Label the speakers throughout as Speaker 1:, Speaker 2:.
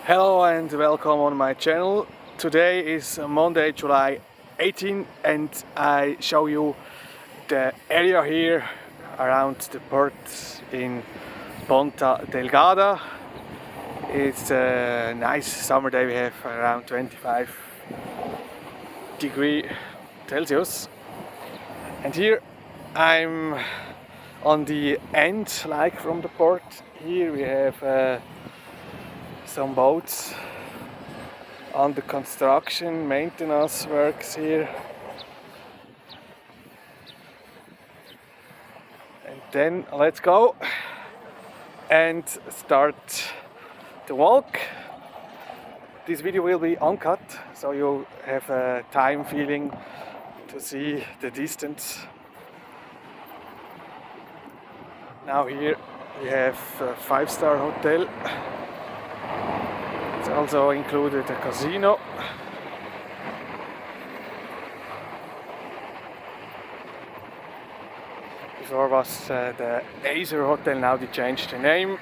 Speaker 1: Hello and welcome on my channel. Today is Monday, July 18, and I show you the area here around the port in Ponta Delgada. It's a nice summer day. We have around 25 degrees Celsius, and here I'm on the end, like from the port. Here we have some boats on the construction maintenance works here, and then let's go and start the walk. This video will be uncut, so you have a time feeling to see the distance. Now here we have a 5-star hotel. It's also included a casino. Before was the Azores hotel, now they changed the name.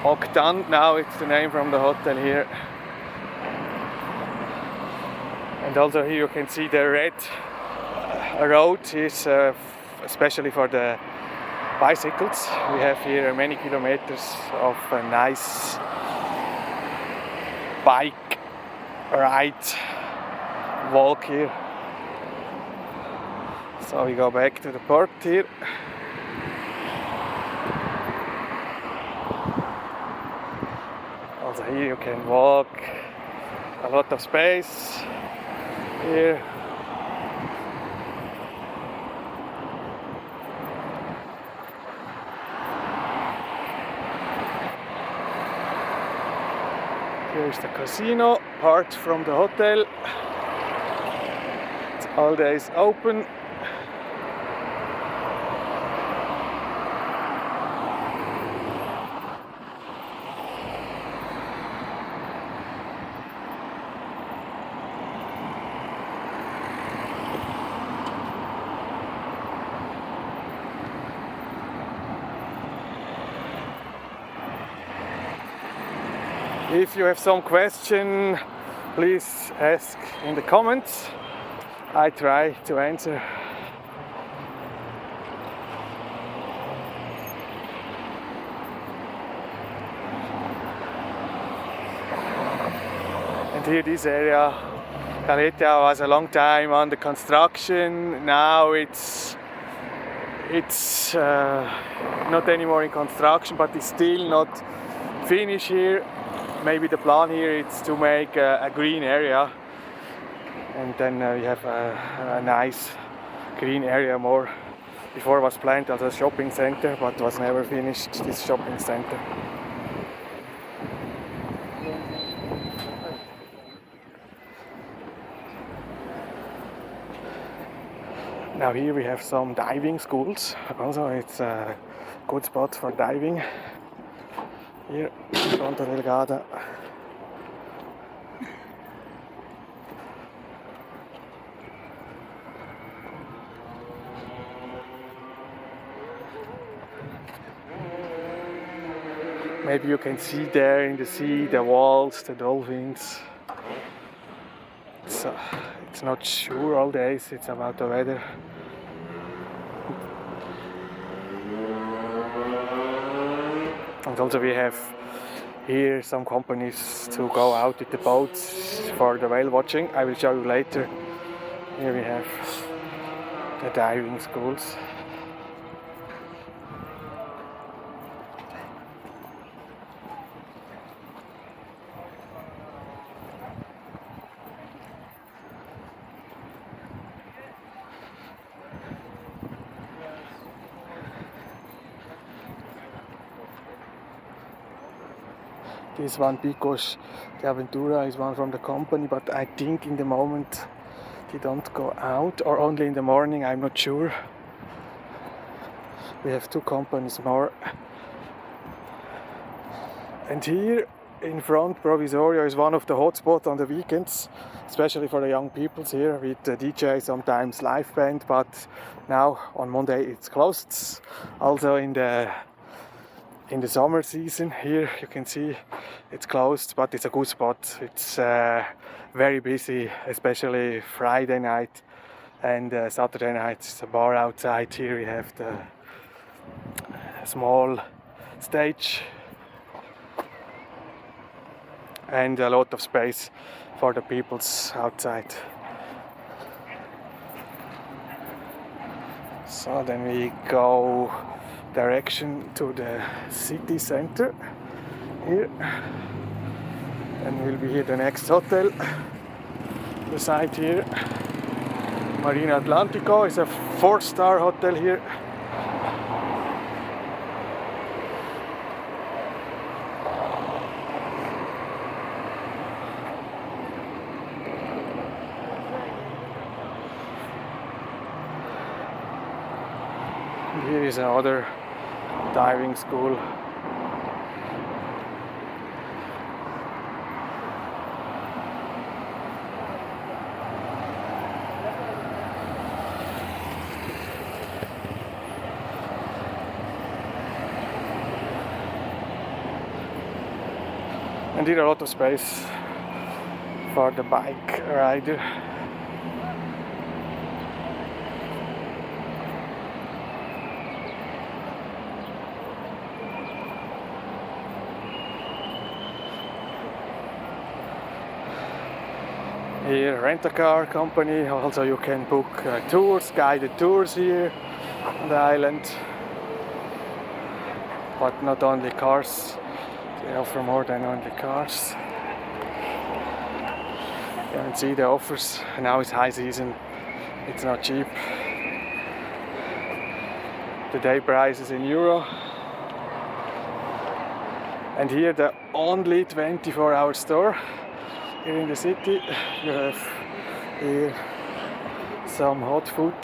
Speaker 1: Octan, now it's the name from the hotel here. And also here you can see the red road is especially for the bicycles. We have here many kilometers of a nice bike ride walk here. So we go back to the port here. Also here you can walk, a lot of space here. Here's the casino, apart from the hotel. It's all days open. If you have some question, please ask in the comments. I try to answer. And here this area, Caleta, was a long time under construction. Now it's not anymore in construction, but it's still not finished here. Maybe the plan here is to make a green area, and then we have a nice green area more. Before was planned as a shopping center, but was never finished, this shopping center. Now here we have some diving schools. Also it's a good spot for diving. Here, Ponta Delgada. Maybe you can see there in the sea the walls, the dolphins. It's not sure all days, it's about the weather. And also we have here some companies to go out with the boats for the whale watching. I will show you later. Here we have the diving schools. This one, because the Aventura is one from the company, but I think in the moment they don't go out, or only in the morning, I'm not sure. We have 2 companies more. And here in front, Provisorio is one of the hotspots on the weekends, especially for the young people here with the DJ, sometimes live band, but now on Monday it's closed. Also in the in the summer season. Here you can see it's closed, but it's a good spot. It's very busy, especially Friday night and Saturday night. It's a bar outside. Here we have the small stage and a lot of space for the peoples outside. So then we go direction to the city center here, and we'll be here the next hotel. The site here, Marina Atlantico, is a 4-star hotel here. Here is another diving school. And here a lot of space for the bike rider. Here, rent-a-car company. Also, you can book tours, guided tours here on the island. But not only cars, they offer more than only cars. You can see the offers. Now it's high season, it's not cheap. The day price is in euro. And here the only 24-hour store. Here in the city you have here some hot food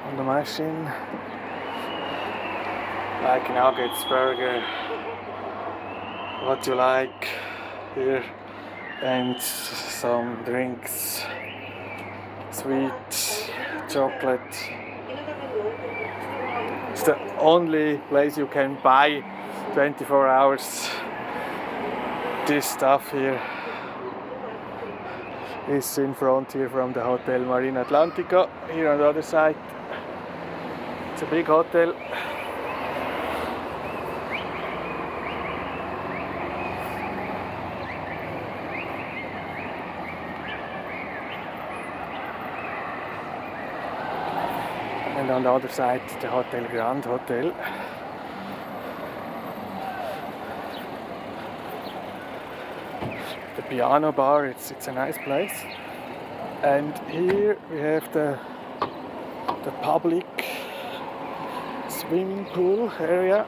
Speaker 1: on the machine, like nuggets, burger, what you like here, and some drinks, sweet, chocolate. It's the only place you can buy 24 hours this stuff here. Is in front here from the Hotel Marina Atlantico. Here on the other side, it's a big hotel. And on the other side, the Hotel Grand Hotel. The piano bar, it's a nice place. And here we have the public swimming pool area.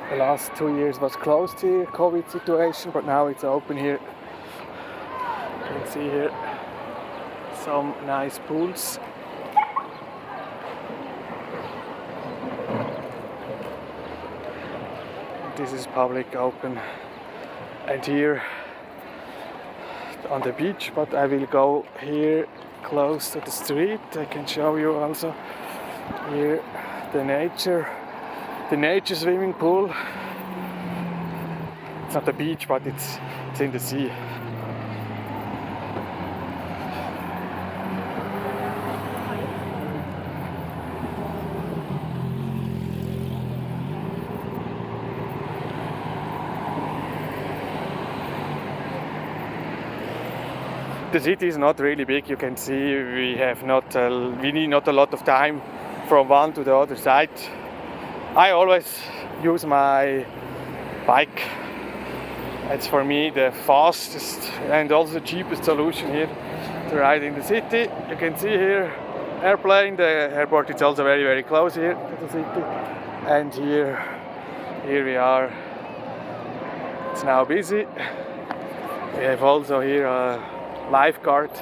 Speaker 1: The last 2 years was closed here, COVID situation, but now it's open here. You can see here some nice pools. This is public open, and here on the beach, but I will go here close to the street. I can show you also here the nature swimming pool. It's not a beach, but it's in the sea. The city is not really big. You can see we need not a lot of time from one to the other side. I always use my bike. It's for me the fastest and also the cheapest solution here to ride in the city. You can see here airplane. The airport is also very, very close here to the city. And here we are. It's now busy. We have also here a lifeguard,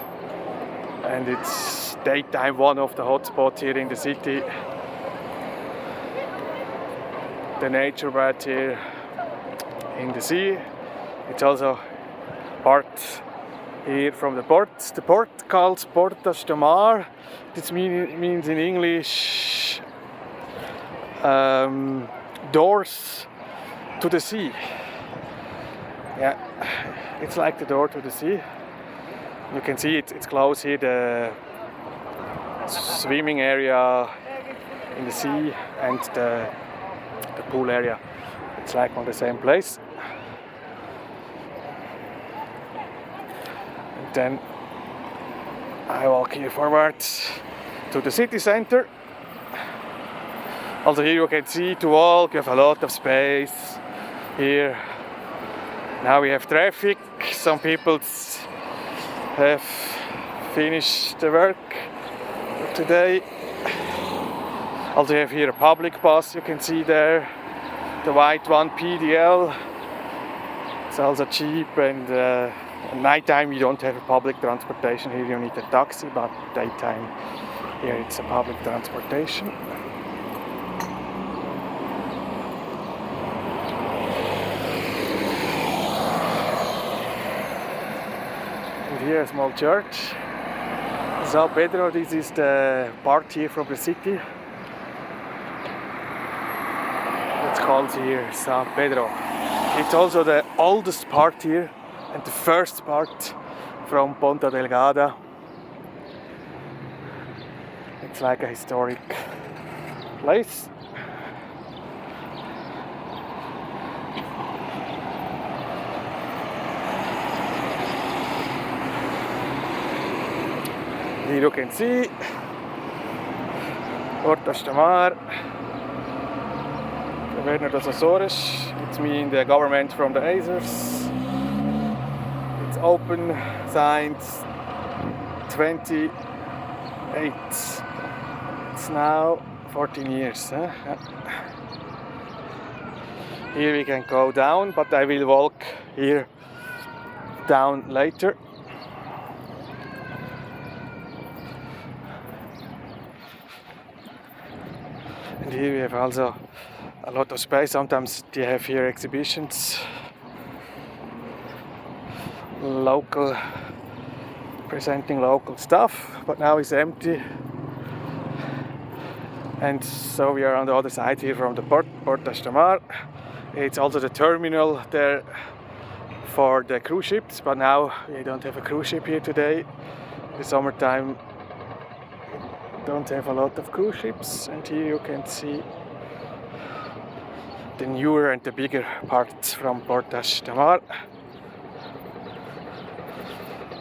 Speaker 1: and it's daytime one of the hotspots here in the city. The nature bath here in the sea. It's also part here from the port. The port called Portas de Mar. This means in English doors to the sea. Yeah, it's like the door to the sea. You can see it's close here, the swimming area in the sea and the pool area. It's like on the same place. And then I walk here forward to the city center. Also here you can see to walk, you have a lot of space here. Now we have traffic, some people have finished the work for today. Also you have here a public bus, you can see there, the white one, PDL. It's also cheap, and at night time you don't have a public transportation here, you need a taxi, but daytime here it's a public transportation. And here a small church. São Pedro, this is the part here from the city. It's called here São Pedro. It's also the oldest part here and the first part from Ponta Delgada. It's like a historic place. Here you can see Portas de Mar, Governo dos Azores. It means the government from the Azores. It's open since 28. It's now 14 years. Here we can go down, but I will walk here down later. And here we have also a lot of space. Sometimes they have here exhibitions, local, presenting local stuff, but now it's empty. And so we are on the other side here from the Portas de Mar. It's also the terminal there for the cruise ships, but now we don't have a cruise ship here today. In the summertime don't have a lot of cruise ships, and here you can see the newer and the bigger parts from Portas de Mar.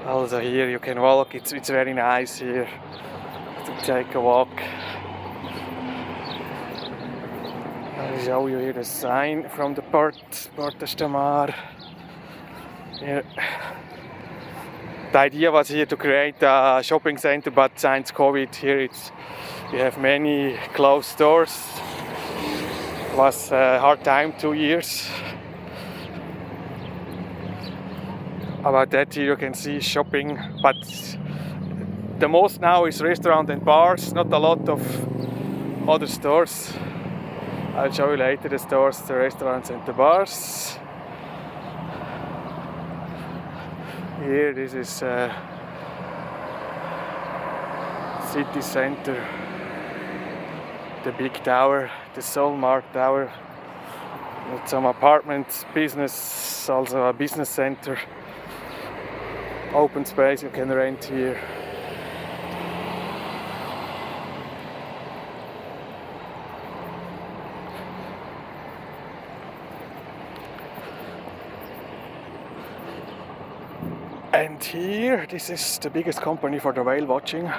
Speaker 1: Also here you can walk, it's very nice here to take a walk. I'll show you here the sign from the Portas de Mar. Here. The idea was here to create a shopping center, but since COVID here we have many closed stores. It was a hard time, 2 years. About that here you can see shopping, but the most now is restaurant and bars, not a lot of other stores. I'll show you later the stores, the restaurants and the bars. Here this is city center, the big tower, the Solmark Tower, with some apartments, business, also a business center, open space you can rent here. And here, this is the biggest company for the whale watching,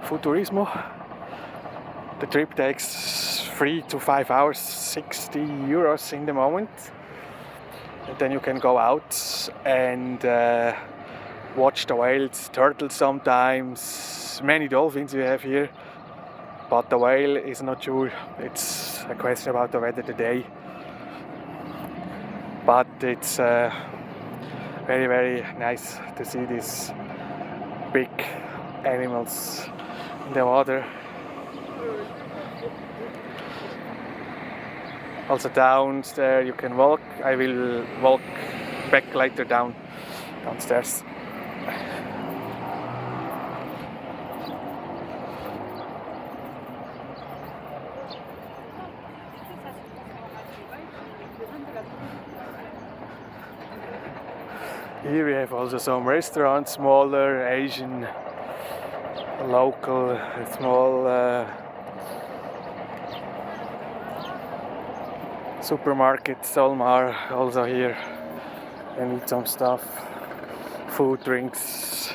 Speaker 1: Futurismo. The trip takes 3 to 5 hours, 60 euros in the moment. And then you can go out and watch the whales, turtles sometimes, many dolphins we have here. But the whale is not sure, it's a question about the weather today. But it's very, very nice to see these big animals in the water. Also down there you can walk. I will walk back later downstairs. Here we have also some restaurants, smaller, Asian, local, small supermarket, Solmar also here. I need some stuff, food, drinks,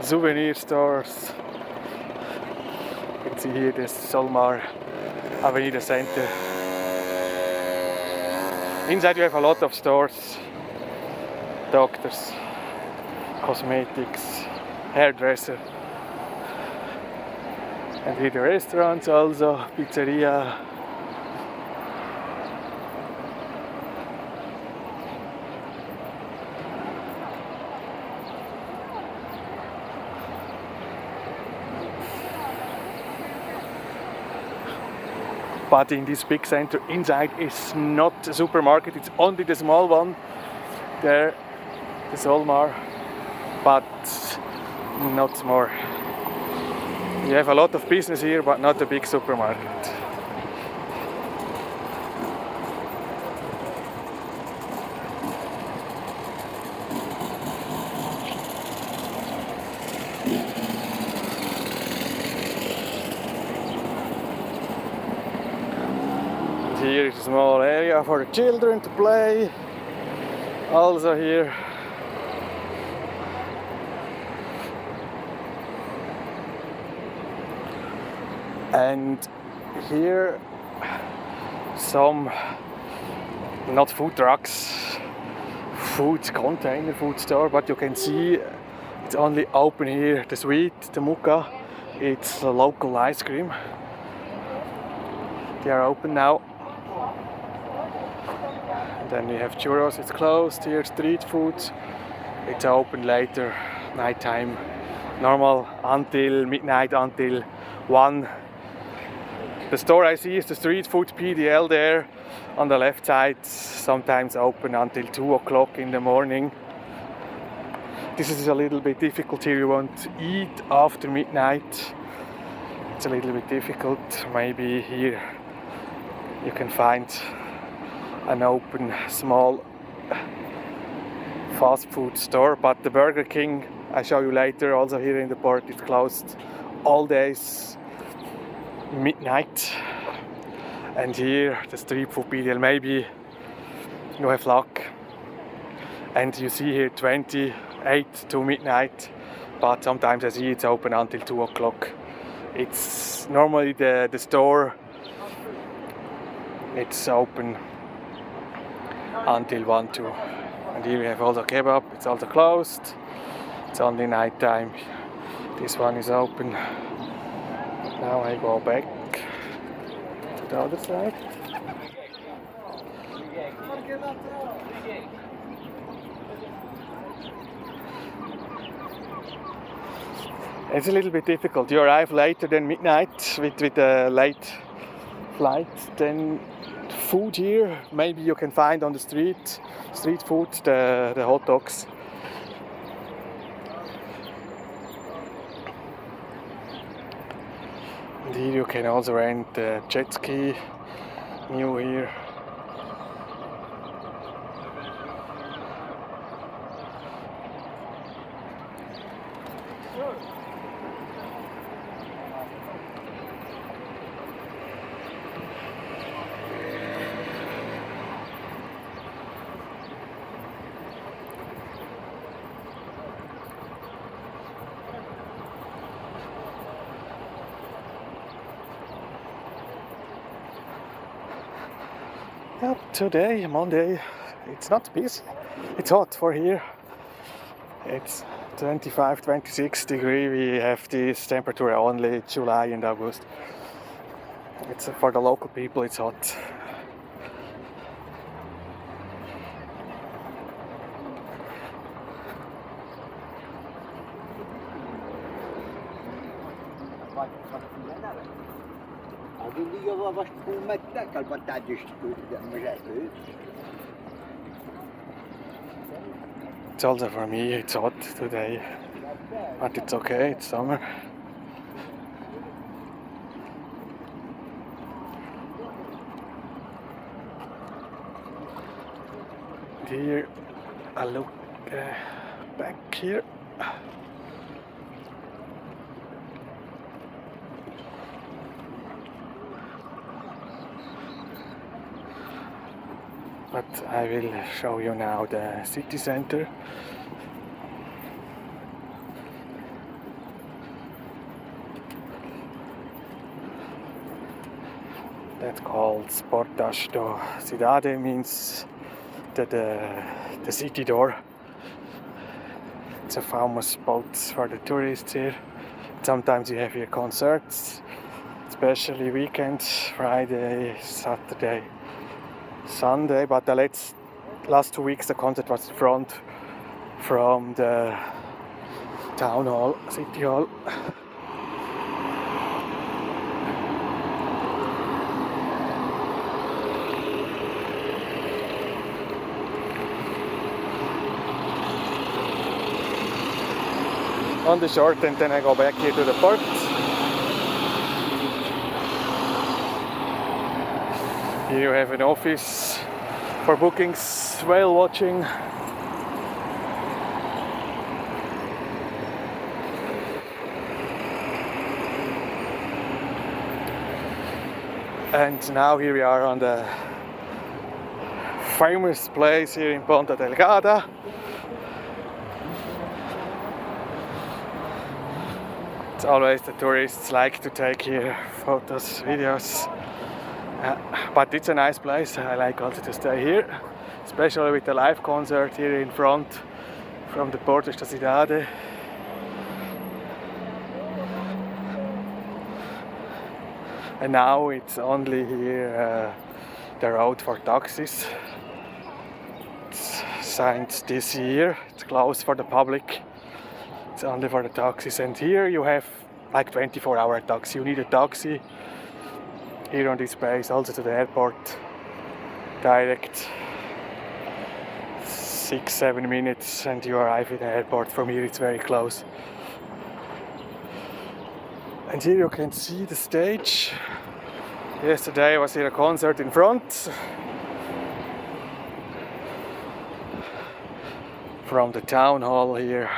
Speaker 1: souvenir stores. You can see here this Solmar Avenida Center. Inside you have a lot of stores, doctors, cosmetics, hairdresser. And here the restaurants also, pizzeria. But in this big center inside is not a supermarket, it's only the small one there, the Solmar, but not more. You have a lot of business here, but not a big supermarket. Here is a small area for the children to play. Also here. And here some, not food trucks, food container food store, but you can see it's only open here, the sweet, the Muka, it's a local ice cream. They are open now. And then we have churros, it's closed here, street food, it's open later, nighttime, normal until midnight, until 1. The store I see is the street food PDL there on the left side, sometimes open until 2 o'clock in the morning. This is a little bit difficult here, you want to eat after midnight. It's a little bit difficult, maybe here you can find an open small fast food store, but the Burger King I show you later, also here in the port, it's closed all days midnight. And here the street food PDL, maybe you have luck and you see here 28 to midnight, but sometimes I see it's open until 2 o'clock. It's normally the store, it's open until 1, 2. And here we have also kebab, it's also closed, it's only night time. This one is open. Now I go back to the other side. It's a little bit difficult. You arrive later than midnight with a late flight. Then food here, maybe you can find on the street food, the hot dogs. And here you can also rent the jet ski, new here. Yep, today, Monday, it's not busy. It's hot for here. It's 25, 26 degrees. We have this temperature only July and August. It's for the local people, it's hot. It's also for me, it's hot today, but it's okay, it's summer. Here, I look back here. But I will show you now the city center. That's called Portas Delgada, means the city door. It's a famous spot for the tourists here. Sometimes you have here concerts, especially weekends, Friday, Saturday, Sunday. But the last 2 weeks the concert was in front from the town hall, city hall. On the short, and then I go back here to the port. Here you have an office for bookings, whale watching. And now here we are on the famous place here in Ponta Delgada. It's always the tourists like to take here photos, videos. But it's a nice place. I like also to stay here, especially with the live concert here in front from the Portas Delgada. And now it's only here the road for taxis. It's signed this year. It's closed for the public. It's only for the taxis. And here you have like 24-hour taxi. You need a taxi here on this place, also to the airport. Direct 6-7 minutes and you arrive in the airport. From here it's very close. And here you can see the stage. Yesterday I was here a concert in front. From the town hall here,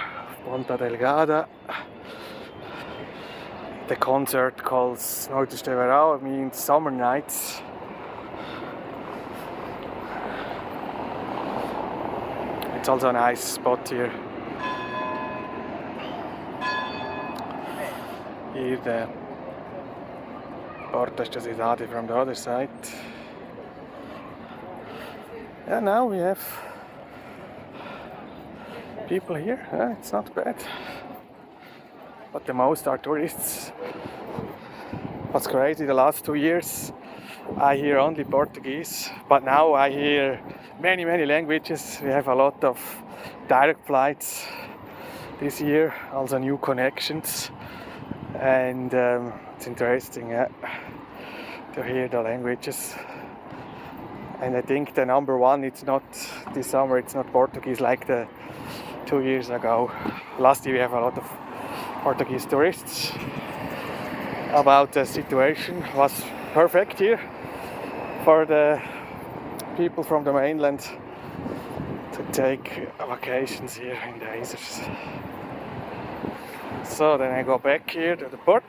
Speaker 1: Ponta Delgada. The concert calls Noite de Verão, means summer nights. It's also a nice spot here. Here the Portas Delgada from the other side. Yeah, now we have people here. It's not bad. But the most are tourists. What's crazy, the last 2 years I hear only Portuguese, but now I hear many languages. We have a lot of direct flights this year, also new connections, and it's interesting to hear the languages. And I think the number one, it's not this summer, it's not Portuguese like the 2 years ago. Last year we have a lot of Portuguese tourists. About the situation was perfect here for the people from the mainland to take vacations here in the Azores. So then I go back here to the port.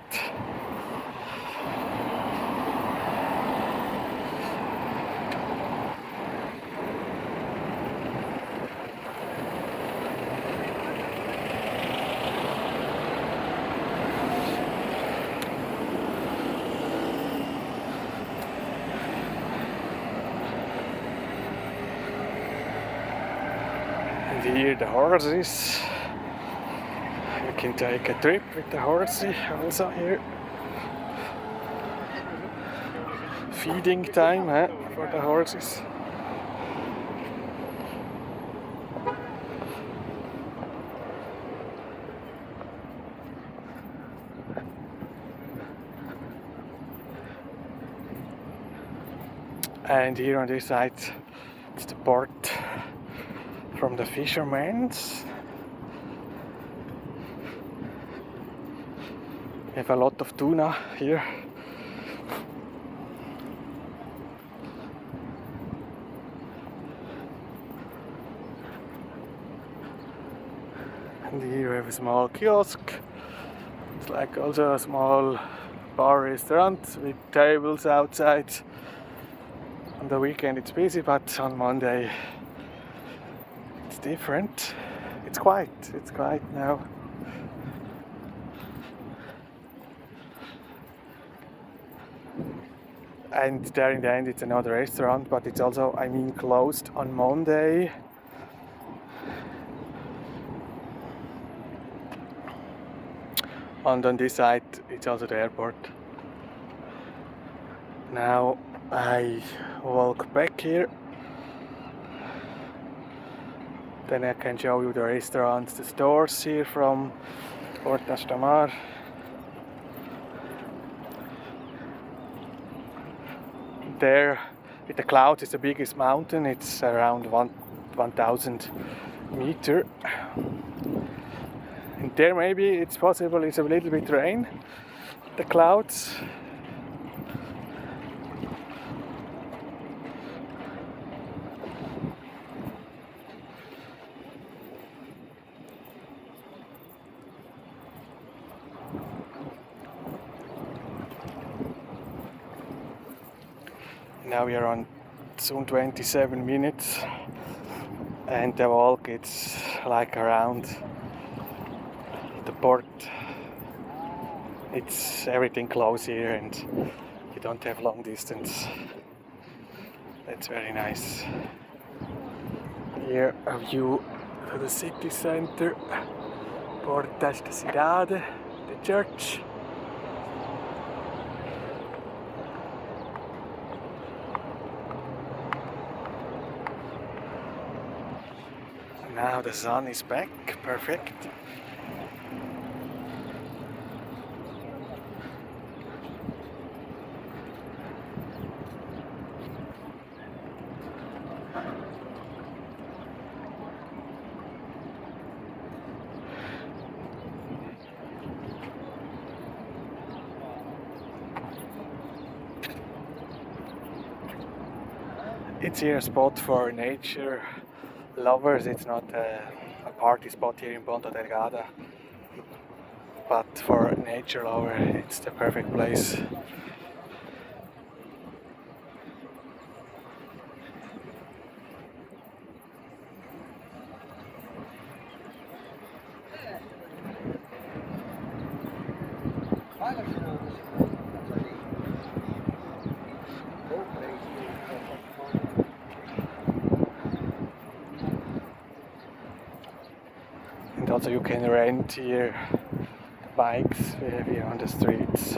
Speaker 1: Here the horses. You can take a trip with the horsey also here. Feeding time for the horses. And here on this side it's the port from the fishermen's. We have a lot of tuna here. And here we have a small kiosk. It's like also a small bar restaurant with tables outside. On the weekend it's busy, but on Monday it's different. It's quiet now. And there in the end it's another restaurant, but it's also, closed on Monday. And on this side it's also the airport. Now I walk back here. Then I can show you the restaurants, the stores here from Portas. There with the clouds is the biggest mountain. It's around 1,000 meters. And there maybe it's possible it's a little bit rain, the clouds. Now we are on soon 27 minutes and the walk it's like around the port. It's everything close here and you don't have long distance. That's very nice. Here a view to the city center, Portas Delgada, the church. Now the sun is back, perfect. It's here a spot for nature lovers. It's not a party spot here in Ponta Delgada, but for nature lover it's the perfect place. And also you can rent here bikes we have here on the streets.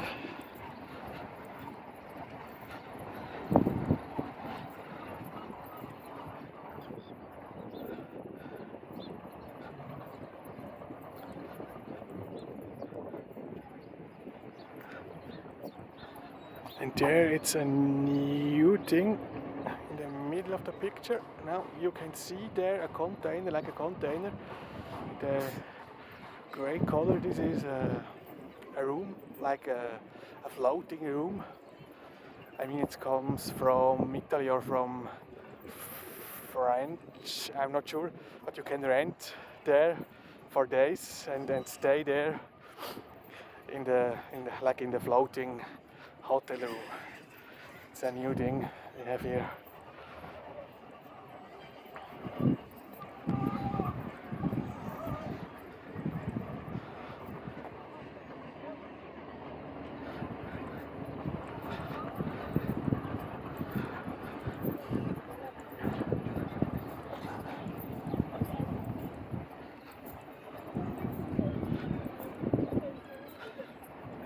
Speaker 1: And there it's a new thing in the middle of the picture. Now you can see there a container, like a container. The grey color, this is a room, like a floating room. It comes from Italy or from French, I'm not sure, but you can rent there for days and then stay there in the floating hotel room. It's a new thing we have here.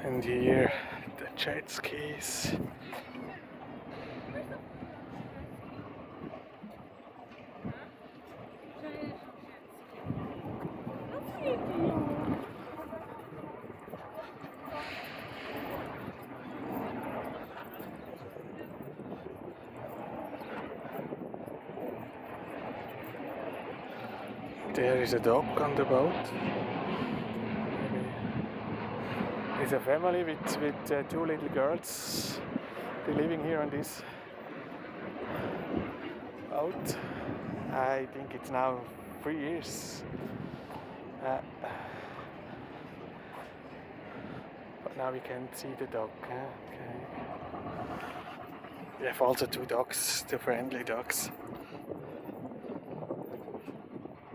Speaker 1: And here the jet skis. There is a dog on the boat. It's a family with two little girls. They're living here on this boat. I think it's now 3 years. But now we can see the dog. Okay. We have also two dogs, two friendly dogs.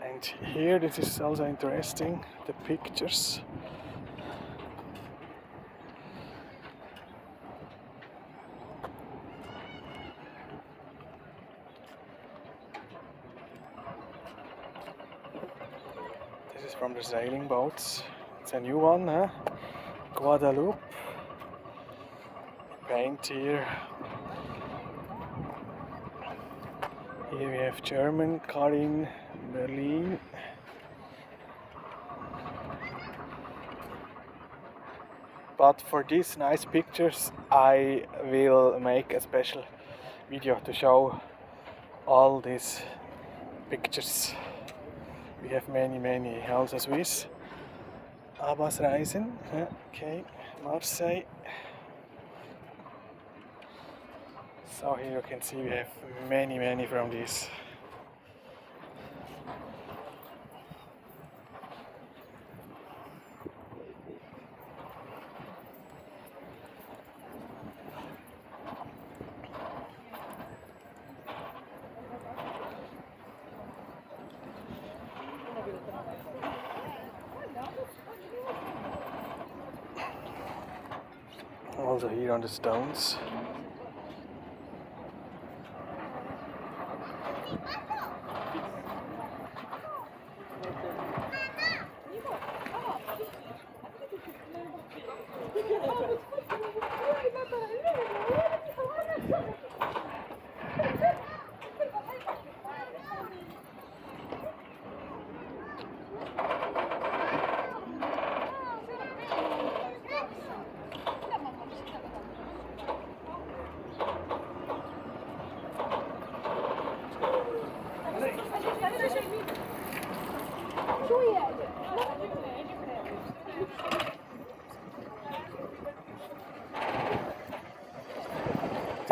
Speaker 1: And here, this is also interesting, the pictures. This is from the sailing boats. It's a new one, huh? Guadeloupe. Paint here. Here we have German, Karin, Berlin. But for these nice pictures I will make a special video to show all these pictures. We have many also Swiss. Abbas Reisen, okay, Marseille. So here you can see we have many from these. Also here on the stones.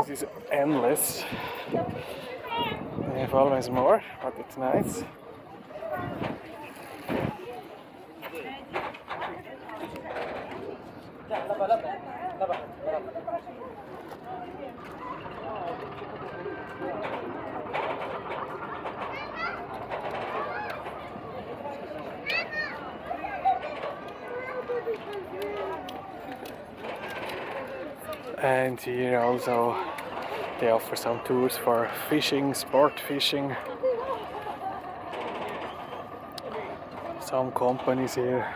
Speaker 1: This is endless. We have always more, but it's nice. And here also they offer some tours for fishing, sport fishing. Some companies here.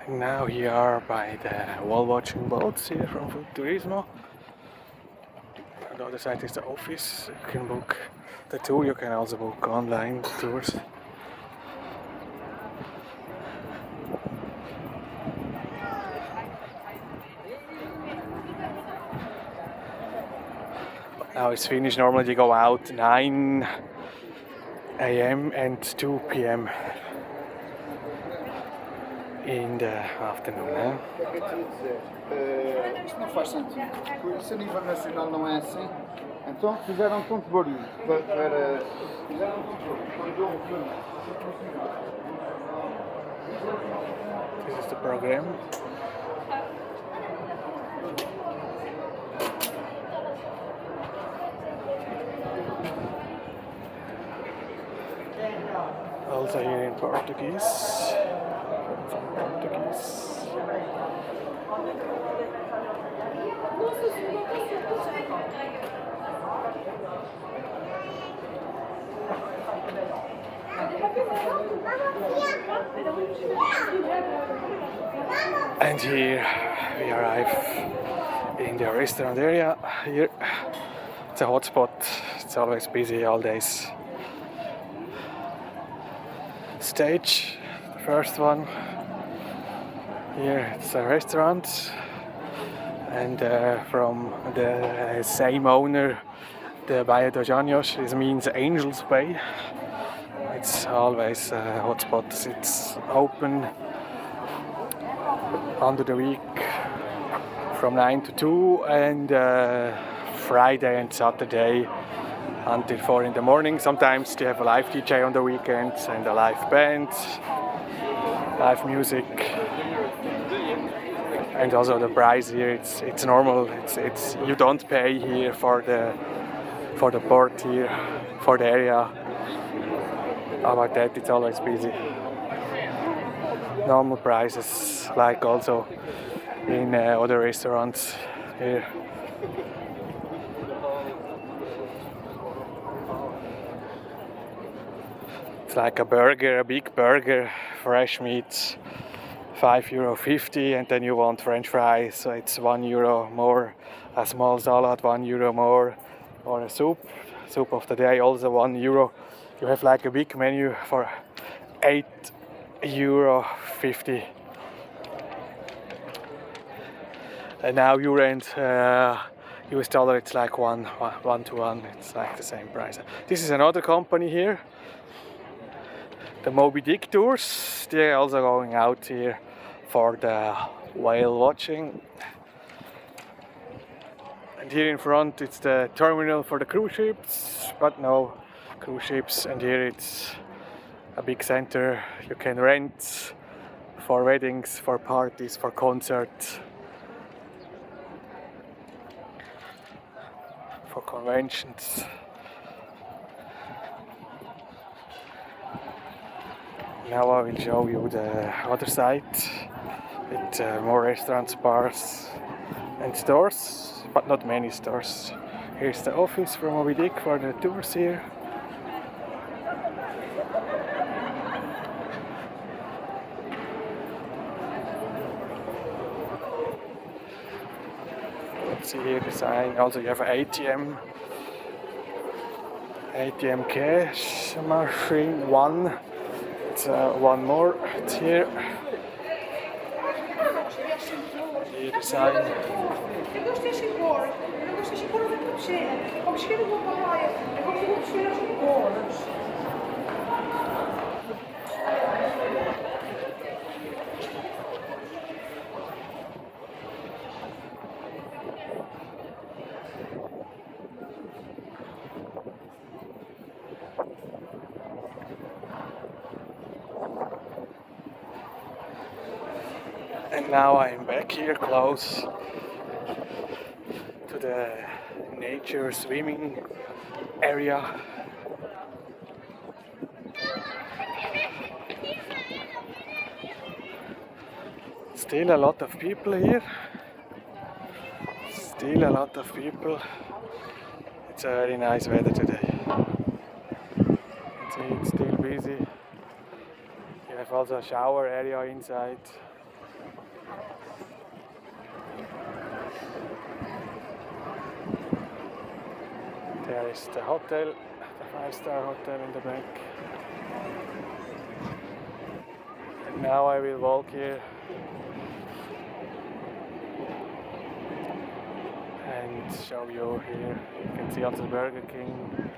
Speaker 1: Now we are by the wall watching boats here from Food Turismo. On the other side is the office. You can book the tour, you can also book online tours. But now it's finished. Normally you go out 9 AM and 2 PM. In the afternoon,
Speaker 2: Isto não faz sentido, porque isso a nível nacional não é assim. Então fizeram tanto barulho fizeram tanto barulho.
Speaker 1: This is the program. Also here in Portuguese. From Portuguese. And here we arrive in the restaurant area. Here it's a hotspot. It's always busy all days. Stage, the first one. Here it's a restaurant, and from the same owner, the Baía dos Anjos. This means Angel's Bay. It's always a hotspot. It's open under the week from 9 to 2 and Friday and Saturday until 4 in the morning. Sometimes they have a live DJ on the weekends and a live band, live music. And also the price here, it's normal. It's you don't pay here for the port here, for the area. About that, it's always busy. Normal prices, like also in other restaurants here. It's like a burger, a big burger, fresh meat, €5.50, and then you want French fries, so it's €1 more. A small salad, €1 more, or a soup of the day, also €1. You have like a big menu for €8.50. And now euro and US dollar, it's like one to one. It's like the same price. This is another company here, the Moby Dick tours. They're also going out here for the whale watching. And here in front it's the terminal for the cruise ships, but no cruise ships. And here it's a big center you can rent for weddings, for parties, for concerts, for conventions. Now I will show you the other side with more restaurants, bars and stores, but not many stores. Here's the office from Moby Dick for the tours here. Let's see here the sign. Also you have an ATM cash machine, one. It's one more. It's here. Here the sign. And now I'm back here close to the nature swimming area. Still a lot of people here. Still a lot of people. It's a very nice weather today. See, it's still busy. You have also a shower area inside. There is the hotel, the 5-star hotel in the back. And now I will walk here and show you here. You can see also Burger King,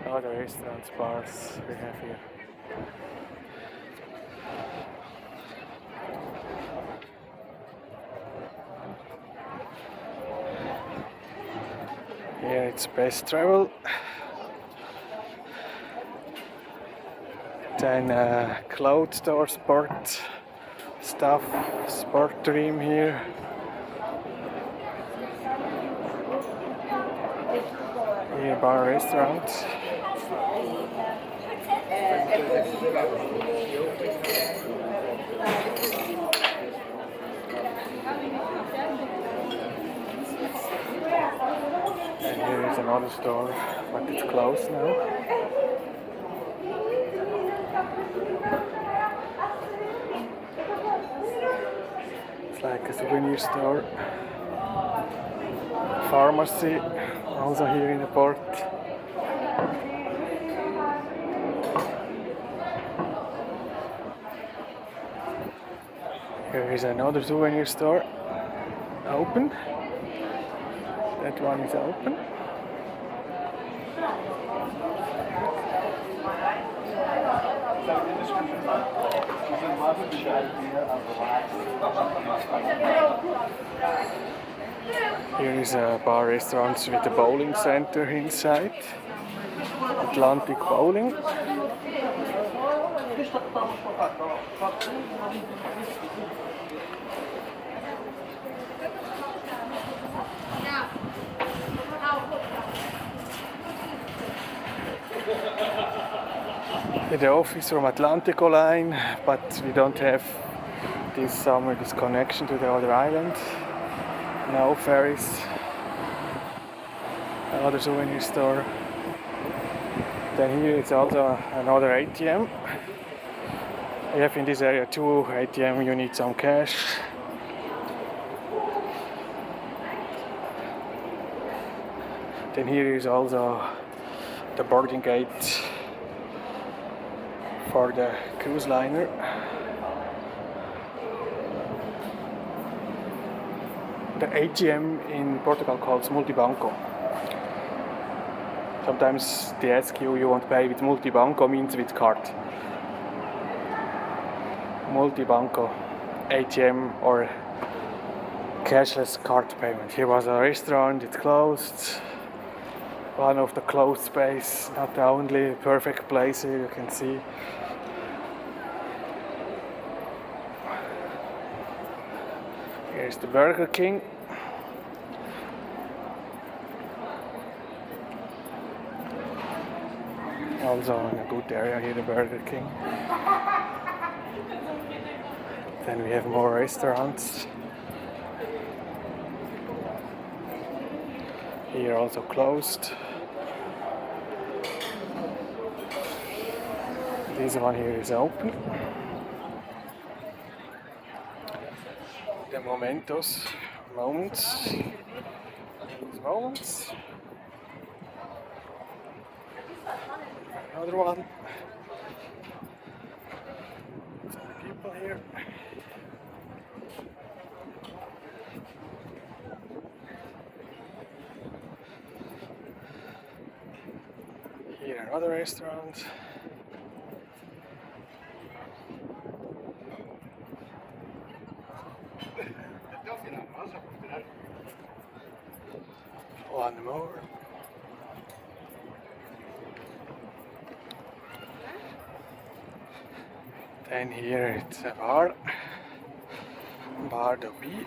Speaker 1: other restaurants, bars we have here. Here it's Best Travel. Then clothes store, sport stuff, sport dream here. Here bar restaurant. And here is another store, but it's closed now. It's like a souvenir store. Pharmacy, also here in the port. Here is another souvenir store, open. That one is open. Here is a bar restaurant with a bowling center inside. Atlantic Bowling. The office from Atlantico line, but we don't have this summer this connection to the other island. No ferries. Another souvenir store. Then here it's also another ATM. We have in this area 2 ATM, you need some cash. Then here is also the boarding gate for the cruise liner. The ATM in Portugal calls multibanco. Sometimes they ask you want to pay with multibanco, means with card. Multibanco, ATM or cashless card payment. Here was a restaurant, it's closed. One of the closed space, not the only perfect place here you can see. Here's the Burger King. Also in a good area here, the Burger King. Then we have more restaurants. Here also closed. This one here is open. The moments. Another one. Some people here. Here another restaurant. One more. Then here it's a bar. Bar de Bie.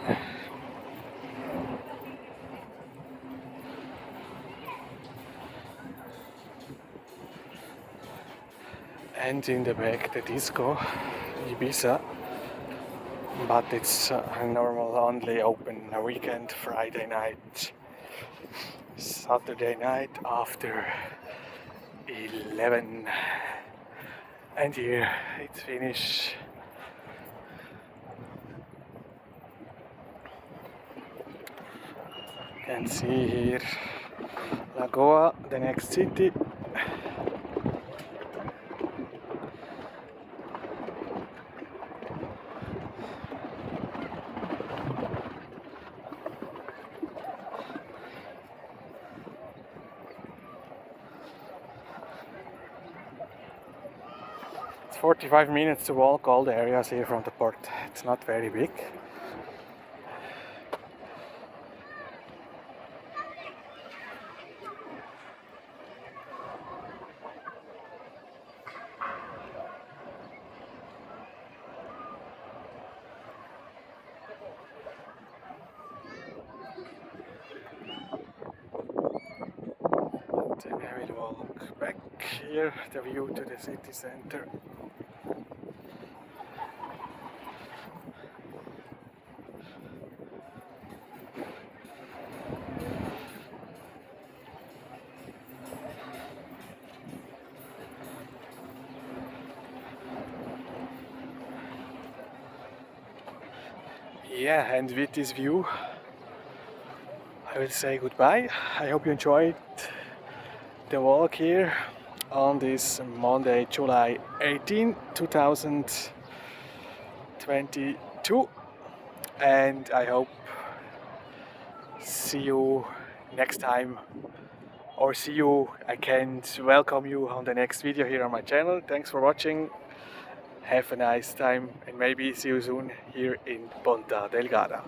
Speaker 1: And in the back the disco, Ibiza. But it's normal only open a weekend, Friday night, Saturday night after 11. And here it's finished. You can see here Lagoa, the next city. It's 45 minutes to walk all the areas here from the port. It's not very big. I will walk back here, the view to the city center. Yeah, and with this view, I will say goodbye. I hope you enjoyed the walk here on this Monday, July 18, 2022. And I hope see you next time, or see you, I can welcome you on the next video here on my channel. Thanks for watching. Have a nice time and maybe see you soon here in Ponta Delgada.